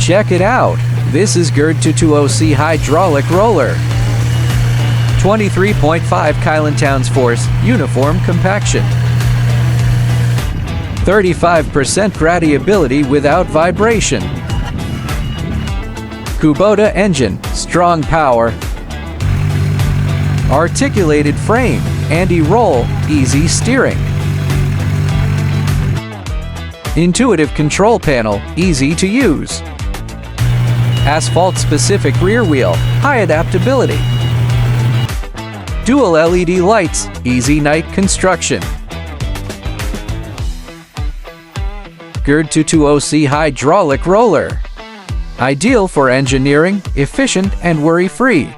Check it out! This is GERD220C hydraulic roller. 23.5 kilonewtons force, uniform compaction. 35% gradiability without vibration. Kubota engine, strong power. Articulated frame, anti-roll, easy steering. Intuitive control panel, easy to use. Asphalt-specific rear wheel, high adaptability. Dual LED lights, easy night construction. GERD220C hydraulic roller. Ideal for engineering, efficient and worry-free.